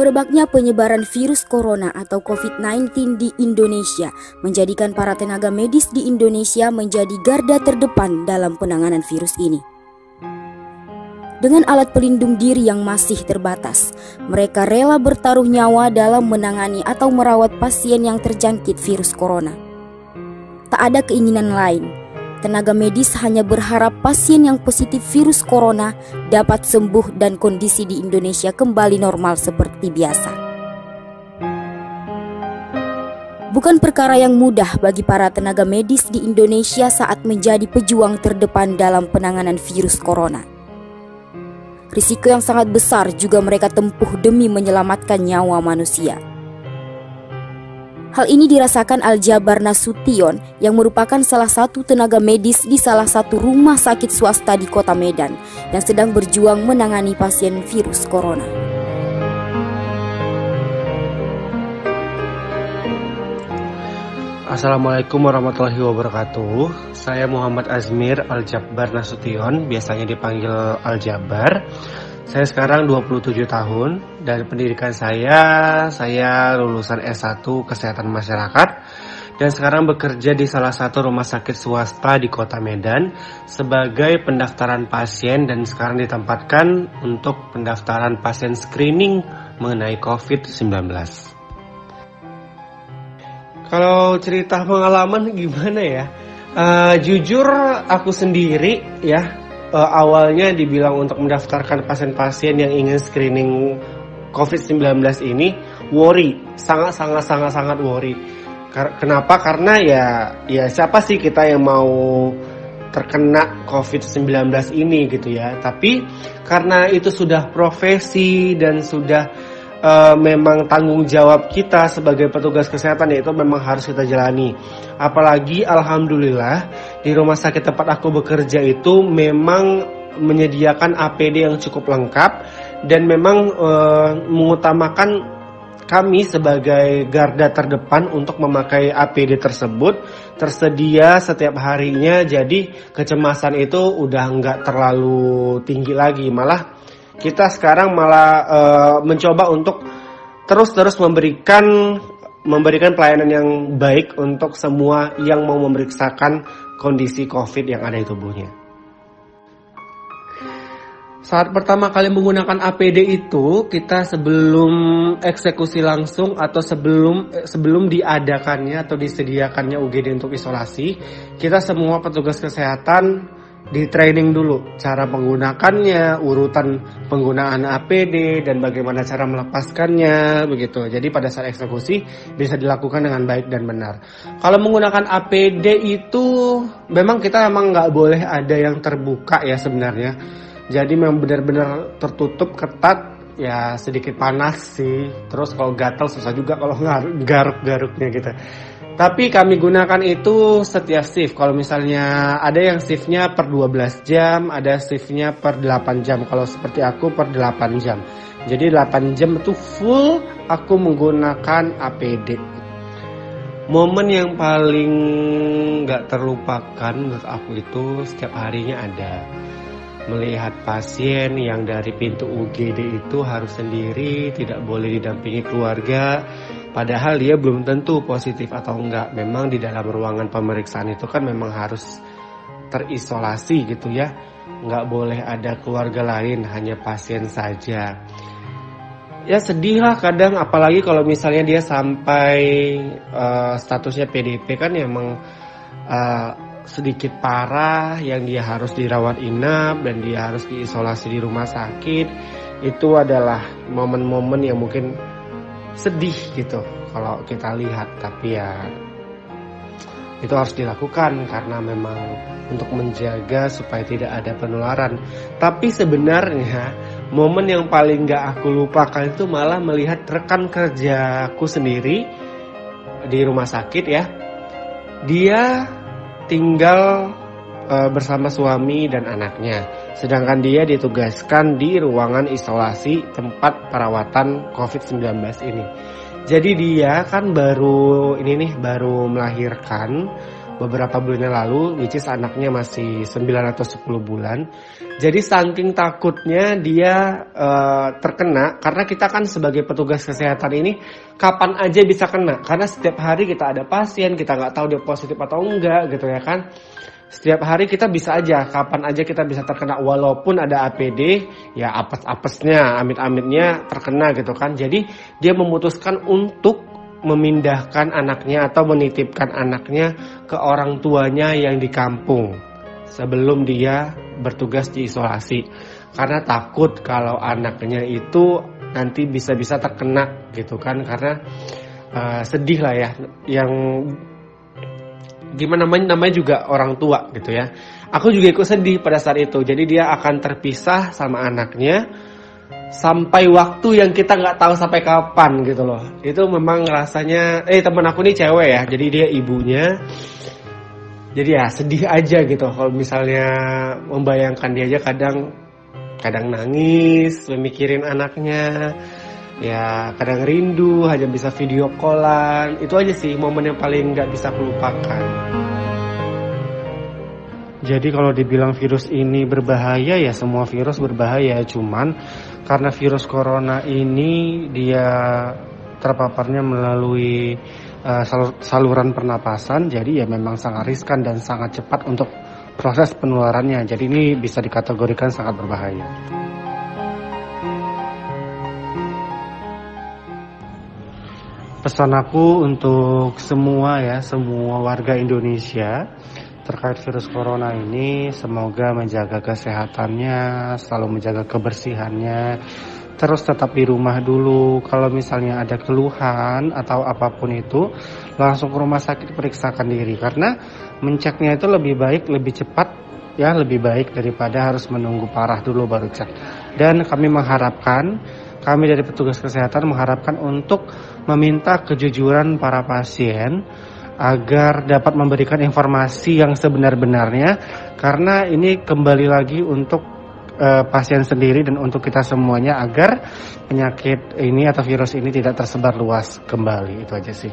Merebaknya penyebaran virus corona atau COVID-19 di Indonesia menjadikan para tenaga medis di Indonesia menjadi garda terdepan dalam penanganan virus ini. Dengan alat pelindung diri yang masih terbatas, mereka rela bertaruh nyawa dalam menangani atau merawat pasien yang terjangkit virus corona. Tak ada keinginan lain. Tenaga medis hanya berharap pasien yang positif virus corona dapat sembuh dan kondisi di Indonesia kembali normal seperti biasa. Bukan perkara yang mudah bagi para tenaga medis di Indonesia saat menjadi pejuang terdepan dalam penanganan virus corona. Risiko yang sangat besar juga mereka tempuh demi menyelamatkan nyawa manusia. Hal ini dirasakan Aljabar Nasution yang merupakan salah satu tenaga medis di salah satu rumah sakit swasta di Kota Medan yang sedang berjuang menangani pasien virus corona. Assalamualaikum warahmatullahi wabarakatuh. Saya Muhammad Azmir Aljabar Nasution, biasanya dipanggil Aljabar. Saya sekarang 27 tahun dan pendidikan saya lulusan S1 Kesehatan Masyarakat dan sekarang bekerja di salah satu rumah sakit swasta di Kota Medan sebagai pendaftaran pasien dan sekarang ditempatkan untuk pendaftaran pasien screening mengenai COVID-19. Kalau cerita pengalaman gimana ya? Jujur aku sendiri ya. Awalnya dibilang untuk mendaftarkan pasien-pasien yang ingin screening COVID-19 ini worry, sangat worry. Kenapa? Karena ya siapa sih kita yang mau terkena COVID-19 ini gitu ya. Tapi karena itu sudah profesi dan sudah memang tanggung jawab kita sebagai petugas kesehatan, yaitu memang harus kita jalani. Apalagi alhamdulillah di rumah sakit tempat aku bekerja itu memang menyediakan APD yang cukup lengkap dan memang mengutamakan kami sebagai garda terdepan untuk memakai APD tersebut tersedia setiap harinya. Jadi kecemasan itu udah nggak terlalu tinggi lagi, malah kita sekarang mencoba untuk terus memberikan pelayanan yang baik untuk semua yang mau memeriksakan kondisi COVID yang ada di tubuhnya. Saat pertama kali menggunakan APD itu, kita sebelum eksekusi langsung atau sebelum diadakannya atau disediakannya UGD untuk isolasi, kita semua petugas kesehatan di training dulu cara menggunakannya, urutan penggunaan APD dan bagaimana cara melepaskannya begitu. Jadi pada saat eksekusi bisa dilakukan dengan baik dan benar. Kalau menggunakan APD itu memang kita nggak boleh ada yang terbuka ya sebenarnya. Jadi memang benar-benar tertutup ketat, ya sedikit panas sih. Terus kalau gatal susah juga kalau garuk-garuknya gitu. Tapi kami gunakan itu setiap shift. Kalau misalnya ada yang shiftnya per 12 jam, ada shiftnya per 8 jam. Kalau seperti aku per 8 jam. Jadi 8 jam itu full aku menggunakan APD. Momen yang paling gak terlupakan menurut aku itu setiap harinya ada. Melihat pasien yang dari pintu UGD itu harus sendiri, tidak boleh didampingi keluarga. Padahal dia belum tentu positif atau enggak. Memang di dalam ruangan pemeriksaan itu kan memang harus terisolasi gitu ya. Enggak boleh ada keluarga lain, hanya pasien saja. Ya sedih lah kadang, apalagi kalau misalnya dia sampai statusnya PDP kan memang sedikit parah, yang dia harus dirawat inap dan dia harus diisolasi di rumah sakit. Itu adalah momen-momen yang mungkin sedih gitu kalau kita lihat, tapi ya itu harus dilakukan karena memang untuk menjaga supaya tidak ada penularan. Tapi sebenarnya momen yang paling gak aku lupakan itu malah melihat rekan kerjaku sendiri di rumah sakit ya. Dia tinggal bersama suami dan anaknya, sedangkan dia ditugaskan di ruangan isolasi tempat perawatan COVID-19 ini. Jadi dia kan baru melahirkan, beberapa bulan yang lalu, which is anaknya masih 9 atau 10 bulan. Jadi saking takutnya dia terkena, karena kita kan sebagai petugas kesehatan ini kapan aja bisa kena. Karena setiap hari kita ada pasien, kita nggak tahu dia positif atau enggak gitu ya kan. Setiap hari kita bisa aja, kapan aja kita bisa terkena, walaupun ada APD, ya apes-apesnya, amit-amitnya terkena gitu kan. Jadi dia memutuskan untuk memindahkan anaknya atau menitipkan anaknya ke orang tuanya yang di kampung sebelum dia bertugas di isolasi, karena takut kalau anaknya itu nanti bisa-bisa terkena gitu kan. Karena sedih lah ya, yang gimana namanya juga orang tua gitu ya. Aku juga ikut sedih pada saat itu. Jadi dia akan terpisah sama anaknya sampai waktu yang kita nggak tahu sampai kapan gitu loh. Itu memang rasanya, teman aku nih cewek ya, jadi dia ibunya. Jadi ya sedih aja gitu kalau misalnya membayangkan dia aja kadang nangis memikirin anaknya. Ya kadang rindu, hanya bisa video callan. Itu aja sih momen yang paling nggak bisa kelupakan. Jadi kalau dibilang virus ini berbahaya, ya semua virus berbahaya. Cuman karena virus corona ini dia terpaparnya melalui saluran pernapasan, jadi ya memang sangat riskan dan sangat cepat untuk proses penularannya. Jadi ini bisa dikategorikan sangat berbahaya. Pesan aku untuk semua warga Indonesia terkait virus corona ini, semoga menjaga kesehatannya, selalu menjaga kebersihannya, terus tetap di rumah dulu. Kalau misalnya ada keluhan atau apapun itu, langsung ke rumah sakit periksakan diri, karena menceknya itu lebih baik, lebih cepat ya, lebih baik daripada harus menunggu parah dulu baru cek. Dan kami dari petugas kesehatan mengharapkan untuk meminta kejujuran para pasien agar dapat memberikan informasi yang sebenar-benarnya, karena ini kembali lagi untuk pasien sendiri dan untuk kita semuanya, agar penyakit ini atau virus ini tidak tersebar luas kembali. Itu aja sih.